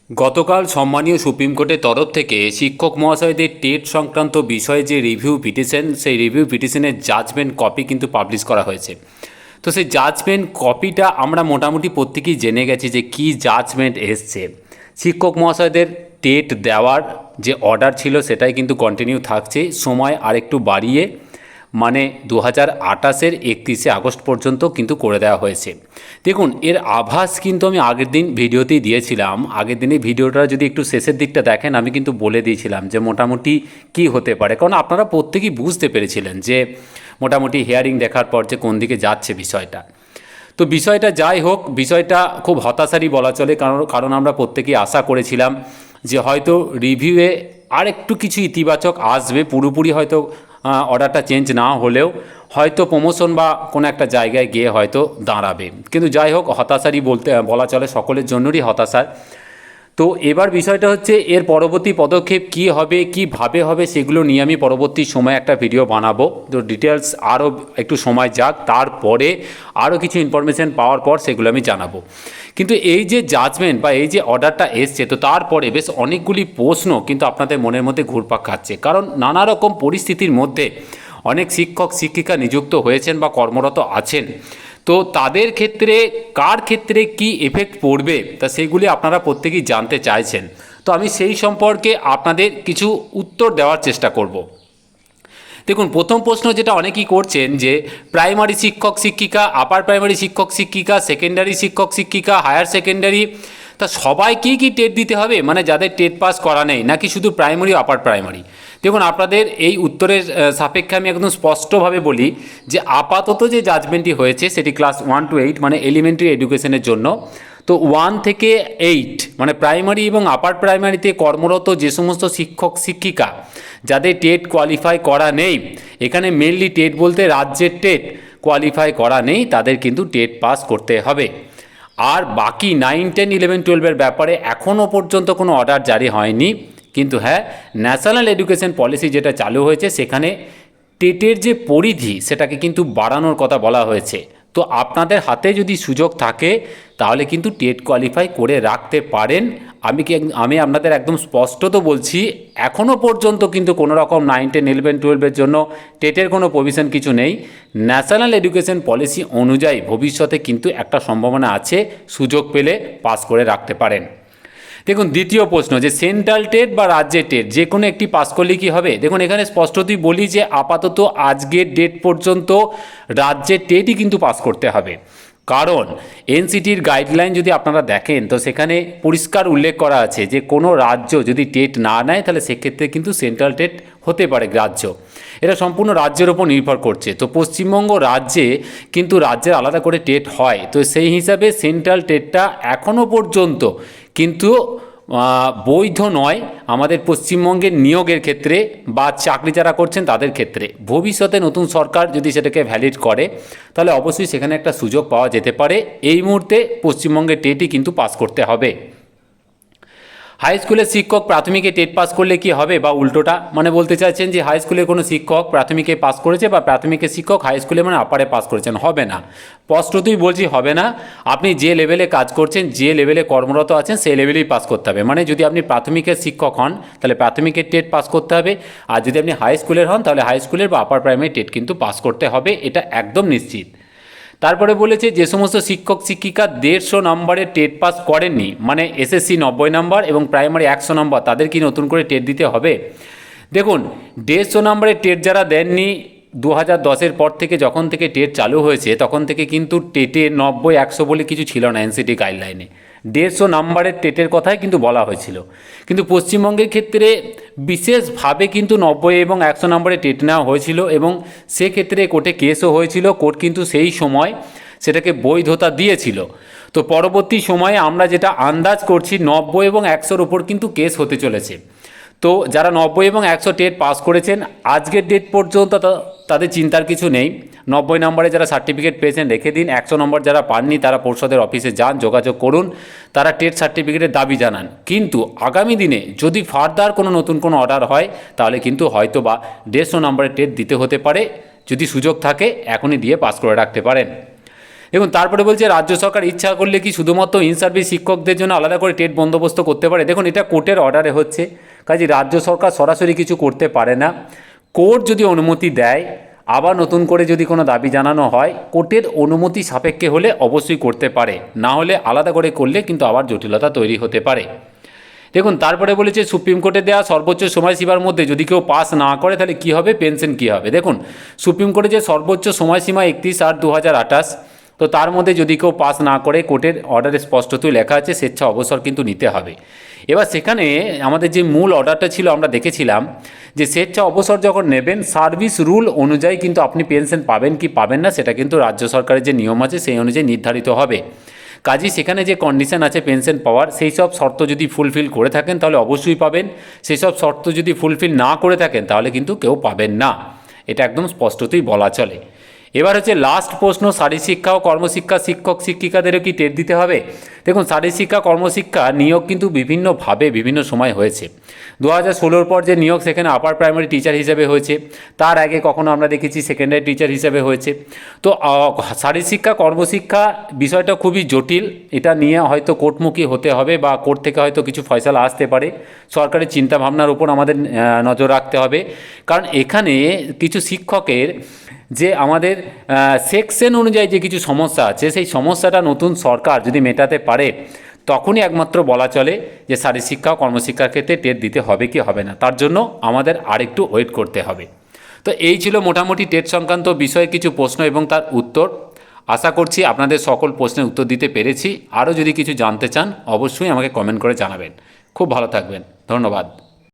গতকাল সম্মানীয় সুপ্রিম কোর্টের তরফ থেকে শিক্ষক মহাশয়দের টেট সংক্রান্ত বিষয়ে যে রিভিউ পিটিশন, সেই রিভিউ পিটিশনের জাজমেন্ট কপি কিন্তু পাবলিশ করা হয়েছে। তো সেই জাজমেন্ট কপিটা আমরা মোটামুটি প্রত্যেকেই জেনে গেছি যে কী জাজমেন্ট এসছে। শিক্ষক মহাশয়দের টেট দেওয়ার যে অর্ডার ছিল সেটাই কিন্তু কন্টিনিউ থাকছে, সময় আরেকটু বাড়িয়ে মানে 2028-এর 31শে আগস্ট পর্যন্ত কিন্তু করে দেওয়া হয়েছে। দেখুন, এর আভাস কিন্তু আমি আগের দিন ভিডিওতেই দিয়েছিলাম। আগের দিনে ভিডিওটা যদি একটু শেষের দিকটা দেখেন, আমি কিন্তু বলে দিয়েছিলাম যে মোটামুটি কি হতে পারে, কারণ আপনারা প্রত্যেকেই বুঝতে পেরেছিলেন যে মোটামুটি হিয়ারিং দেখার পর যে কোন দিকে যাচ্ছে বিষয়টা। তো বিষয়টা যাই হোক, বিষয়টা খুব হতাশারই বলা চলে, কারণ আমরা প্রত্যেকেই আশা করেছিলাম যে হয়তো রিভিউয়ে আর একটু কিছু ইতিবাচক আসবে, পুরোপুরি হয়তো অর্ডারটা চেঞ্জ না হলেও হয়তো প্রমোশন বা কোনো একটা জায়গায় গিয়ে হয়তো দাঁড়াবে। কিন্তু যাই হোক, হতাশারই বলা চলে, সকলের জন্যই হতাশার। তো এবার বিষয়টা হচ্ছে এর পরবর্তী পদক্ষেপ কী হবে, কীভাবে হবে, সেগুলো নিয়ে আমি পরবর্তী সময় একটা ভিডিও বানাবো। তো ডিটেলস আরও একটু সময় যাক, তারপরে আরও কিছু ইনফরমেশান পাওয়ার পর সেগুলো আমি জানাবো। কিন্তু এই যে জাজমেন্ট বা এই যে অর্ডারটা এসছে, তো তারপরে বেশ অনেকগুলি প্রশ্ন কিন্তু আপনাদের মনের মধ্যে ঘুরপাক খাচ্ছে, কারণ নানা রকম পরিস্থিতির মধ্যে অনেক শিক্ষক শিক্ষিকা নিযুক্ত হয়েছেন বা কর্মরত আছেন। তো তাদের ক্ষেত্রে কার ক্ষেত্রে কি এফেক্ট পড়বে, তা সেগুলি আপনারা প্রত্যেকেই জানতে চাইছেন। তো আমি সেই সম্পর্কে আপনাদের কিছু উত্তর দেওয়ার চেষ্টা করব। দেখুন, প্রথম প্রশ্ন যেটা অনেকেই করছেন যে প্রাইমারি শিক্ষক শিক্ষিকা, আপার প্রাইমারি শিক্ষক শিক্ষিকা, সেকেন্ডারি শিক্ষক শিক্ষিকা, হায়ার সেকেন্ডারি, তা সবাইকেই কি টেট দিতে হবে, মানে যাদের টেট পাস করা নেই, নাকি শুধু প্রাইমারি ও আপার প্রাইমারি? দেখুন, আপনাদের এই উত্তরের সাপেক্ষে আমি একদম স্পষ্টভাবে বলি যে আপাতত যে জাজমেন্টটি হয়েছে সেটি ক্লাস 1 to 8 মানে এলিমেন্টারি এডুকেশনের জন্য। তো 1 থেকে 8 মানে প্রাইমারি এবং আপার প্রাইমারিতে কর্মরত যে সমস্ত শিক্ষক শিক্ষিকা যাদের টেট কোয়ালিফাই করা নেই, এখানে মেনলি টেট বলতে রাজ্যের টেট কোয়ালিফাই করা নেই, তাদের কিন্তু টেট পাস করতে হবে। আর বাকি 9, 10, 11, 12-এর ব্যাপারে এখনও পর্যন্ত কোনো অর্ডার জারি হয়নি। কিন্তু হ্যাঁ, ন্যাশনাল এডুকেশন পলিসি যেটা চালু হয়েছে সেখানে টেটের যে পরিধি সেটাকে কিন্তু বাড়ানোর কথা বলা হয়েছে। তো আপনাদের হাতে যদি সুযোগ থাকে তাহলে কিন্তু টেট কোয়ালিফাই করে রাখতে পারেন। আমি আপনাদের একদম স্পষ্টত বলছি, এখনও পর্যন্ত কিন্তু কোনো রকম 9, 10, 11, 12-এর জন্য টেটের কোনো প্রভিশন কিছু নেই। ন্যাশনাল এডুকেশন পলিসি অনুযায়ী ভবিষ্যতে কিন্তু একটা সম্ভাবনা আছে, সুযোগ পেলে পাস করে রাখতে পারেন। দেখুন, দ্বিতীয় প্রশ্ন যে সেন্ট্রাল টেট বা রাজ্যের টেট যে কোনো একটি পাস করলে কি হবে? দেখুন, এখানে স্পষ্টতই বলি যে আপাতত আজকের ডেট পর্যন্ত রাজ্যের টেটই কিন্তু পাস করতে হবে, কারণ এনসিটির গাইডলাইন যদি আপনারা দেখেন তো সেখানে পরিষ্কার উল্লেখ করা আছে যে কোনো রাজ্য যদি টেট না নেয় তাহলে সেক্ষেত্রে কিন্তু সেন্ট্রাল টেট হতে পারে গ্রাহ্য। এটা সম্পূর্ণ রাজ্যের ওপর নির্ভর করছে। তো পশ্চিমবঙ্গ রাজ্যে কিন্তু রাজ্যের আলাদা করে টেট হয়, তো সেই হিসাবে সেন্ট্রাল টেটটা এখনও পর্যন্ত কিন্তু বৈধ নয় আমাদের পশ্চিমবঙ্গের নিয়োগের ক্ষেত্রে বা চাকরি যারা করছেন তাদের ক্ষেত্রে। ভবিষ্যতে নতুন সরকার যদি সেটাকে ভ্যালিড করে তাহলে অবশ্যই সেখানে একটা সুযোগ পাওয়া যেতে পারে। এই মুহূর্তে পশ্চিমবঙ্গের টেটই কিন্তু পাস করতে হবে। হাই স্কুলের শিক্ষক প্রাথমিকে টেট পাস করলে কি হবে, বা উল্টোটা মানে বলতে চাইছেন যে হাই স্কুলের কোনো শিক্ষক প্রাথমিকে পাস করেছে বা প্রাথমিকের শিক্ষক হাই স্কুলে মানে আপারে পাস করেছেন, হবে না। স্পষ্টতই বলছি, হবে না। আপনি যে লেভেলে কাজ করছেন, যে লেভেলে কর্মরত আছেন, সেই লেভেলেই পাস করতে হবে। মানে যদি আপনি প্রাথমিকের শিক্ষক হন তাহলে প্রাথমিকের টেট পাস করতে হবে, আর যদি আপনি হাই স্কুলের হন তাহলে হাই স্কুলের বা আপার প্রাইমারি টেট কিন্তু পাস করতে হবে, এটা একদম নিশ্চিত। তারপরে বলেছে যে সমস্ত শিক্ষক শিক্ষিকা 150 নম্বরের টেট পাস করেননি, মানে এসএসসি 90 নম্বর এবং প্রাইমারি 100 নম্বর, তাদের কি নতুন করে টেট দিতে হবে? দেখুন, 150 নম্বরের টেট যারা দেননি 2010-এর পর থেকে, যখন থেকে টেট চালু হয়েছে তখন থেকে কিন্তু টেটে 90, 100 বলে কিছু ছিল না এনসিটি গাইডলাইনে। 150 নম্বরের টেটের কথাই কিন্তু বলা হয়েছিল। কিন্তু পশ্চিমবঙ্গের ক্ষেত্রে বিশেষভাবে কিন্তু 90 এবং 100 নম্বরে টেট নেওয়া হয়েছিল এবং সেক্ষেত্রে কোর্টে কেসও হয়েছিল। কোর্ট কিন্তু সেই সময় সেটাকে বৈধতা দিয়েছিল। তো পরবর্তী সময়ে আমরা যেটা আন্দাজ করছি 90 এবং 100-র উপর কিন্তু কেস হতে চলেছে। তো যারা 90 এবং 100 টেট পাস করেছেন আজকের ডেট পর্যন্ত তাদের চিন্তার কিছু নেই। 90 নম্বরে যারা সার্টিফিকেট পেয়েছেন রেখে দিন, 100 নম্বর যারা পাননি তারা পরিষদের অফিসে যান, যোগাযোগ করুন, তারা টেট সার্টিফিকেটের দাবি জানান। কিন্তু আগামী দিনে যদি ফার্দার কোনো নতুন কোনো অর্ডার হয় তাহলে কিন্তু হয়তো বা 150 নম্বরের টেট দিতে হতে পারে। যদি সুযোগ থাকে এখনই দিয়ে পাস করে রাখতে পারেন। দেখুন তারপরে বলছে রাজ্য সরকার ইচ্ছা করলে কি শুধুমাত্র ইন সার্ভিস শিক্ষকদের জন্য আলাদা করে টেট বন্দোবস্ত করতে পারে। দেখুন এটা কোর্টের অর্ডারে হচ্ছে, কাজে রাজ্য সরকার সরাসরি কিছু করতে পারে না। কোর্ট যদি অনুমতি দেয়, আবার নতুন করে যদি কোনো দাবি জানানো হয়, কোর্টের অনুমতি সাপেক্ষে হলে অবশ্যই করতে পারে, না হলে আলাদা করে করলে কিন্তু আবার জটিলতা তৈরি হতে পারে। দেখুন তারপরে বলেছে সুপ্রিম কোর্টে দেওয়া সর্বোচ্চ সময়সীমার মধ্যে যদি কেউ পাস না করে তাহলে কী হবে, পেনশন কী হবে। দেখুন সুপ্রিম কোর্টে যে সর্বোচ্চ সময়সীমা 31/8/2028, তো তার মধ্যে যদি কেউ পাস না করে কোর্টের অর্ডারে স্পষ্টতই লেখা আছে স্বেচ্ছা অবসর কিন্তু নিতে হবে। এবার সেখানে আমাদের যে মূল অর্ডারটা ছিল আমরা দেখেছিলাম যে স্বেচ্ছা অবসর যখন নেবেন সার্ভিস রুল অনুযায়ী কিন্তু আপনি পেনশন পাবেন কি পাবেন না সেটা কিন্তু রাজ্য সরকারের যে নিয়ম আছে সেই অনুযায়ী নির্ধারিত হবে। কাজেই সেখানে যে কন্ডিশন আছে পেনশন পাওয়ার, সেই সব শর্ত যদি ফুলফিল করে থাকেন তাহলে অবশ্যই পাবেন, সেই সব শর্ত যদি ফুলফিল না করে থাকেন তাহলে কিন্তু কেউ পাবেন না, এটা একদম স্পষ্টতই বলা চলে। এবার হচ্ছে লাস্ট প্রশ্ন, শারীরশিক্ষা ও কর্মশিক্ষা শিক্ষক শিক্ষিকাদেরও কি টেট দিতে হবে। দেখুন শারীরশিক্ষা কর্মশিক্ষা নিয়োগ কিন্তু বিভিন্নভাবে বিভিন্ন সময় হয়েছে। 2016 পর যে নিয়োগ সেখানে আপার প্রাইমারি টিচার হিসেবে হয়েছে, তার আগে কখনো আমরা দেখেছি সেকেন্ডারি টিচার হিসেবে হয়েছে। তো শারীরশিক্ষা কর্মশিক্ষা বিষয়টা খুবই জটিল, এটা নিয়ে হয়তো কোর্টমুখী হতে হবে বা কোর্ট থেকে হয়তো কিছু ফয়সালা আসতে পারে, সরকারের চিন্তাভাবনার উপর আমাদের নজর রাখতে হবে। কারণ এখানে কিছু শিক্ষকের যে আমাদের সেকশন অনুযায়ী যে কিছু সমস্যা আছে সেই সমস্যাটা নতুন সরকার যদি মেটাতে পারে তখনই একমাত্র বলা চলে যে শারীরশিক্ষা ও কর্মশিক্ষার ক্ষেত্রে টেট দিতে হবে কি হবে না, তার জন্য আমাদের আরেকটু ওয়েট করতে হবে। তো এই ছিল মোটামুটি টেট সংক্রান্ত বিষয়ে কিছু প্রশ্ন এবং তার উত্তর। আশা করছি আপনাদের সকল প্রশ্নের উত্তর দিতে পেরেছি। আরও যদি কিছু জানতে চান অবশ্যই আমাকে কমেন্ট করে জানাবেন। খুব ভালো থাকবেন, ধন্যবাদ।